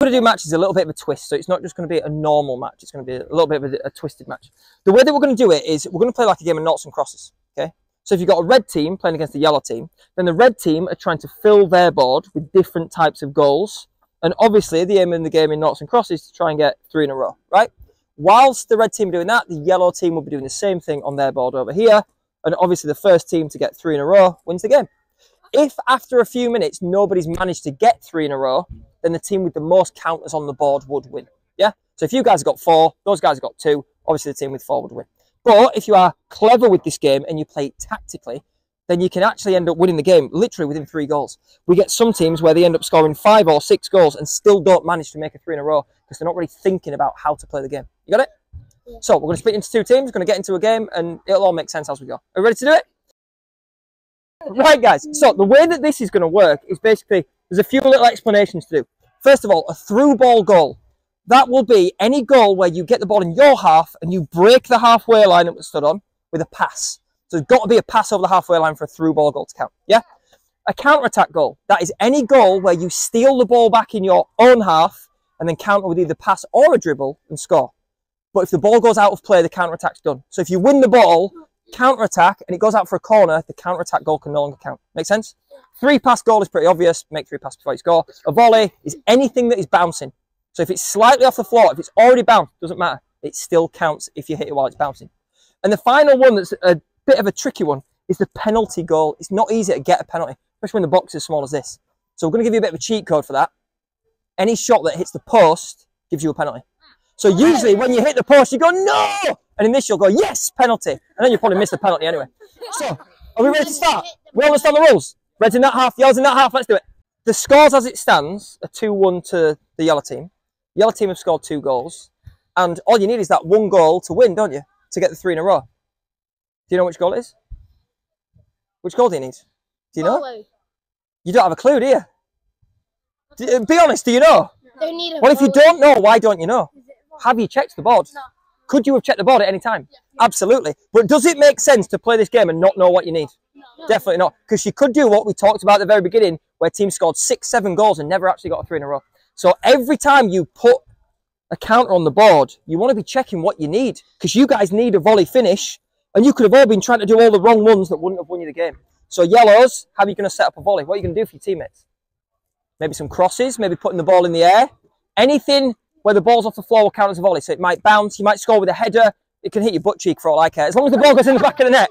going to do matches a little bit of a twist. So it's not just going to be a normal match. It's going to be a little bit of a twisted match. The way that we're going to do it is we're going to play like a game of noughts and crosses. Okay. So if you've got a red team playing against the yellow team, then the red team are trying to fill their board with different types of goals. And obviously the aim in the game in noughts and crosses is to try and get 3 in a row, right? Whilst the red team are doing that, the yellow team will be doing the same thing on their board over here. And obviously the first team to get 3 in a row wins the game. If after a few minutes nobody's managed to get 3 in a row, then the team with the most counters on the board would win. Yeah? So if you guys have got 4, those guys have got 2, obviously the team with 4 would win. But if you are clever with this game and you play it tactically, then you can actually end up winning the game literally within 3 goals. We get some teams where they end up scoring 5 or 6 goals and still don't manage to make a 3 in a row because they're not really thinking about how to play the game. You got it? Yeah. So we're going to split into 2 teams, we're going to get into a game, and it'll all make sense as we go. Are you ready to do it? Right, guys. So the way that this is going to work is basically, there's a few little explanations to do. First of all, a through ball goal. That will be any goal where you get the ball in your half and you break the halfway line that was stood on with a pass. So there's got to be a pass over the halfway line for a through ball goal to count. Yeah? A counter-attack goal. That is any goal where you steal the ball back in your own half and then counter with either pass or a dribble and score. But if the ball goes out of play, the counter-attack's done. So if you win the ball, counter-attack, and it goes out for a corner, the counter-attack goal can no longer count. Make sense? 3-pass goal is pretty obvious. Make 3 passes before you score. A volley is anything that is bouncing. So if it's slightly off the floor, if it's already bounced, doesn't matter. It still counts if you hit it while it's bouncing. And the final one that's a bit of a tricky one is the penalty goal. It's not easy to get a penalty, especially when the box is as small as this. So we're going to give you a bit of a cheat code for that. Any shot that hits the post gives you a penalty. So usually when you hit the post, you go, no! And in this, you'll go, yes, penalty. And then you'll probably miss the penalty anyway. So, are we ready to start? We understand the rules. Red's in that half, yellow's in that half. Let's do it. The scores as it stands are 2-1 to the yellow team. The yellow team have scored 2 goals. And all you need is that 1 goal to win, don't you? To get the 3 in a row. Do you know which goal it is? Which goal do you need? Do you know? You don't have a clue, do you? Be honest, do you know? Well, if you don't know, why don't you know? Have you checked the board? No. Could you have checked the board at any time? Yeah. Absolutely. But does it make sense to play this game and not know what you need? No. Definitely not. Because you could do what we talked about at the very beginning, where teams scored 6, 7 goals and never actually got a 3 in a row. So every time you put a counter on the board, you want to be checking what you need. Because you guys need a volley finish, and you could have all been trying to do all the wrong ones that wouldn't have won you the game. So yellows, how are you going to set up a volley? What are you going to do for your teammates? Maybe some crosses, maybe putting the ball in the air. Anything where the ball's off the floor will count as a volley. So it might bounce, you might score with a header, it can hit your butt cheek for all I care. As long as the ball goes in the back of the net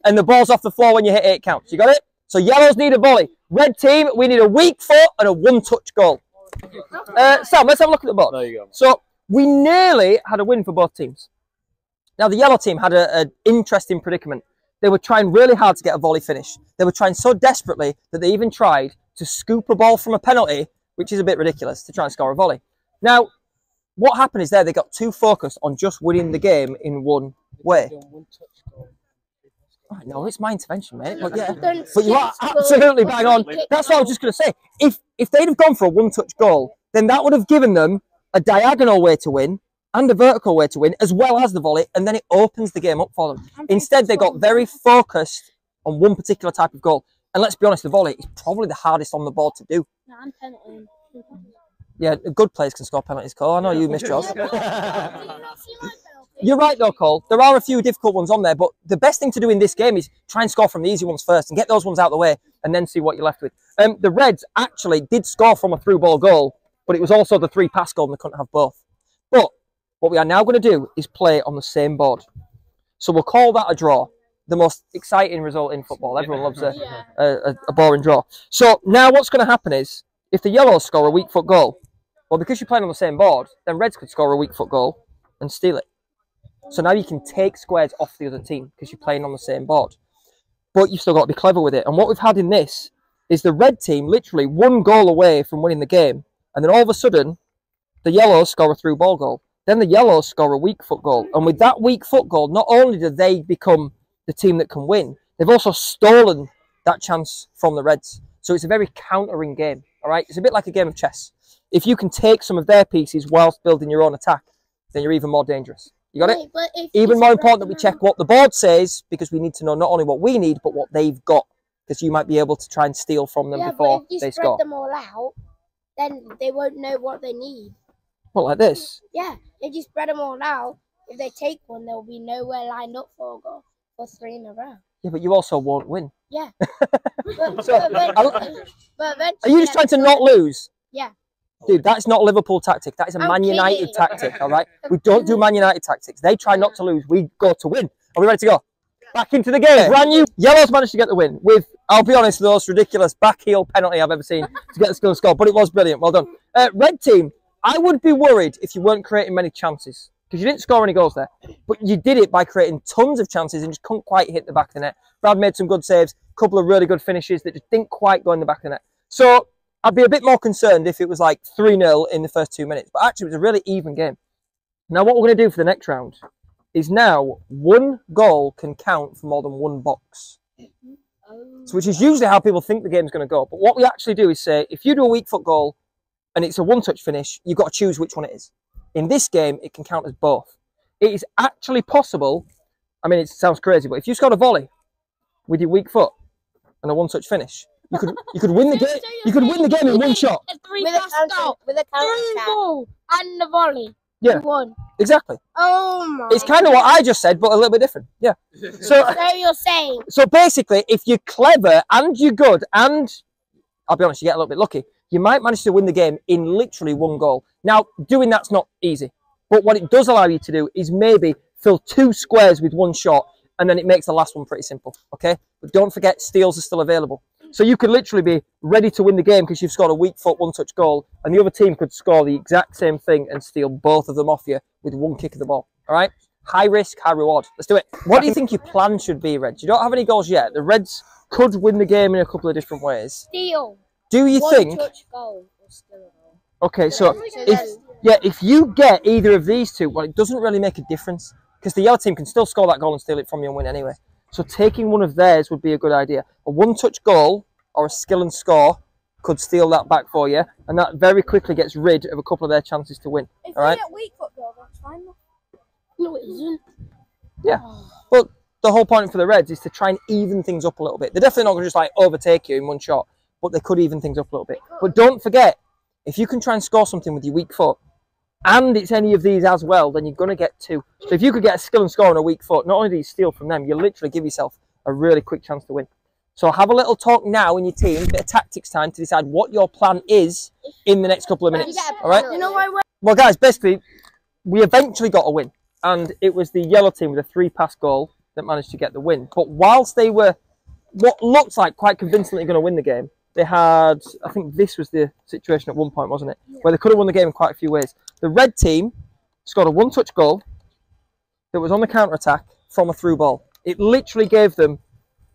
and the ball's off the floor when you hit it, it counts. You got it? So yellows need a volley. Red team, we need a weak foot and a 1-touch goal. Sam, let's have a look at the board. There you go. So we nearly had a win for both teams. Now the yellow team had an interesting predicament. They were trying really hard to get a volley finish. They were trying so desperately that they even tried to scoop a ball from a penalty, which is a bit ridiculous, to try and score a volley. Now, what happened is they got too focused on just winning the game in one way. I know, it's my intervention, mate. But yeah, but you are absolutely bang on. That's what I was just going to say. If they'd have gone for a 1-touch goal, then that would have given them a diagonal way to win and a vertical way to win, as well as the volley, and then it opens the game up for them. Instead, they got very focused on one particular type of goal. And let's be honest, the volley is probably the hardest on the board to do. Yeah, good players can score penalties, Cole. I know you missed yours. You're right, though, Cole. There are a few difficult ones on there, but the best thing to do in this game is try and score from the easy ones first and get those ones out of the way and then see what you're left with. The Reds actually did score from a through ball goal, but it was also the 3-pass goal and they couldn't have both. But what we are now going to do is play on the same board. So we'll call that a draw. The most exciting result in football. Everyone loves a boring draw. So now what's going to happen is, if the yellows score a weak foot goal, well, because you're playing on the same board, then Reds could score a weak foot goal and steal it. So now you can take squares off the other team because you're playing on the same board. But you've still got to be clever with it. And what we've had in this is the red team literally 1 goal away from winning the game. And then all of a sudden, the yellows score a through ball goal. Then the yellows score a weak foot goal. And with that weak foot goal, not only do they become the team that can win, they've also stolen that chance from the Reds. So it's a very countering game, all right? It's a bit like a game of chess. If you can take some of their pieces whilst building your own attack, then you're even more dangerous. You got it? Even more important that we check what the board says, because we need to know not only what we need, but what they've got. Because you might be able to try and steal from them before they score. Them all out, then they won't know what they need. What, like this? Yeah, if you spread them all out, if they take one, there will be nowhere lined up for a goal for 3 in a row. Yeah, but you also won't win. Yeah. So, but are you just trying to not lose? Yeah. Dude, that's not Liverpool tactic. That is a Man United tactic, all right? We don't do Man United tactics. They try not to lose. We go to win. Are we ready to go? Back into the game. Brand new. Yellows managed to get the win with, I'll be honest, the most ridiculous back heel penalty I've ever seen to get the skill and score, but it was brilliant. Well done. Red team, I would be worried if you weren't creating many chances because you didn't score any goals there, but you did it by creating tons of chances and just couldn't quite hit the back of the net. Brad made some good saves, a couple of really good finishes that just didn't quite go in the back of the net. So I'd be a bit more concerned if it was like 3-0 in the first 2 minutes, but actually it was a really even game. Now what we're going to do for the next round is now 1 goal can count for more than 1 box. So which is usually how people think the game's going to go. But what we actually do is say, if you do a weak foot goal and it's a 1-touch finish, you've got to choose which one it is. In this game, it can count as both. It is actually possible, I mean, it sounds crazy, but if you scored a volley with your weak foot and a 1-touch finish, you could win the game. You could win the game in 1 shot. With a counter ball and a volley. Yeah, won. Exactly. Oh my! It's kind of what I just said, but a little bit different. Yeah. So you're saying? So basically, if you're clever and you're good, and I'll be honest, you get a little bit lucky, you might manage to win the game in literally 1 goal. Now, doing that's not easy, but what it does allow you to do is maybe fill 2 squares with 1 shot, and then it makes the last one pretty simple. Okay, but don't forget, steals are still available. So you could literally be ready to win the game because you've scored a weak foot 1-touch goal, and the other team could score the exact same thing and steal both of them off you with 1 kick of the ball. All right? High risk, high reward. Let's do it. What do you think your plan should be, Reds? You don't have any goals yet. The Reds could win the game in a couple of different ways. Steal. Do you think? 1-touch goal or steal a goal. Okay, so if you get either of these 2, well, it doesn't really make a difference because the yellow team can still score that goal and steal it from you and win anyway. So taking one of theirs would be a good idea. A 1-touch goal or a skill and score could steal that back for you, and that very quickly gets rid of a couple of their chances to win. If all right? get weak foot goal, that's fine. No, it isn't. Yeah. Well, the whole point for the Reds is to try and even things up a little bit. They're definitely not going to just like overtake you in 1 shot, but they could even things up a little bit. But don't forget, if you can try and score something with your weak foot, and it's any of these as well, then you're going to get 2. So if you could get a skill and score on a weak foot, not only do you steal from them, you literally give yourself a really quick chance to win. So have a little talk now in your team, a bit of tactics time to decide what your plan is in the next couple of minutes. All right? You know why well, guys, basically, we eventually got a win. And it was the yellow team with a 3-pass goal that managed to get the win. But whilst they were what looked like quite convincingly going to win the game, they had, I think this was the situation at one point, wasn't it? Yeah. Where they could have won the game in quite a few ways. The red team scored a 1-touch goal that was on the counter-attack from a through ball. It literally gave them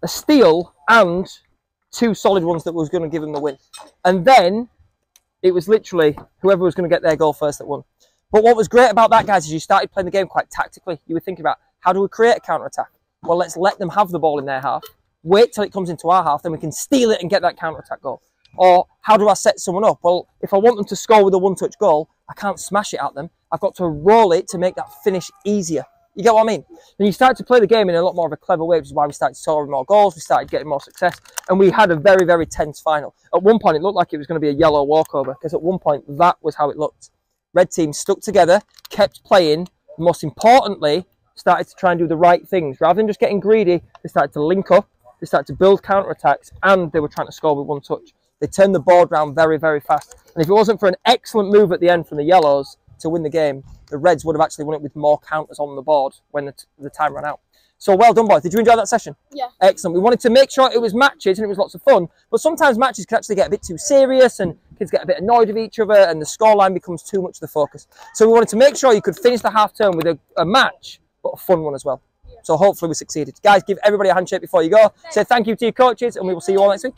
a steal and 2 solid ones that was going to give them the win. And then it was literally whoever was going to get their goal first that won. But what was great about that, guys, is you started playing the game quite tactically. You were thinking about, how do we create a counter-attack? Well, let's let them have the ball in their half. Wait till it comes into our half, then we can steal it and get that counter-attack goal. Or how do I set someone up? Well, if I want them to score with a 1-touch goal, I can't smash it at them. I've got to roll it to make that finish easier. You get what I mean? And you start to play the game in a lot more of a clever way, which is why we started scoring more goals, we started getting more success, and we had a very, very tense final. At one point, it looked like it was going to be a yellow walkover, because at one point, that was how it looked. Red team stuck together, kept playing, and most importantly, started to try and do the right things. Rather than just getting greedy, they started to link up, they started to build counter-attacks, and they were trying to score with 1 touch. They turned the board round very, very fast. And if it wasn't for an excellent move at the end from the yellows to win the game, the Reds would have actually won it with more counters on the board when the time ran out. So well done, boys. Did you enjoy that session? Yeah. Excellent. We wanted to make sure it was matches and it was lots of fun, but sometimes matches can actually get a bit too serious and kids get a bit annoyed with each other and the scoreline becomes too much of the focus. So we wanted to make sure you could finish the half term with a match, but a fun one as well. So hopefully we succeeded. Guys, give everybody a handshake before you go. Say thank you to your coaches and we will see you all next week.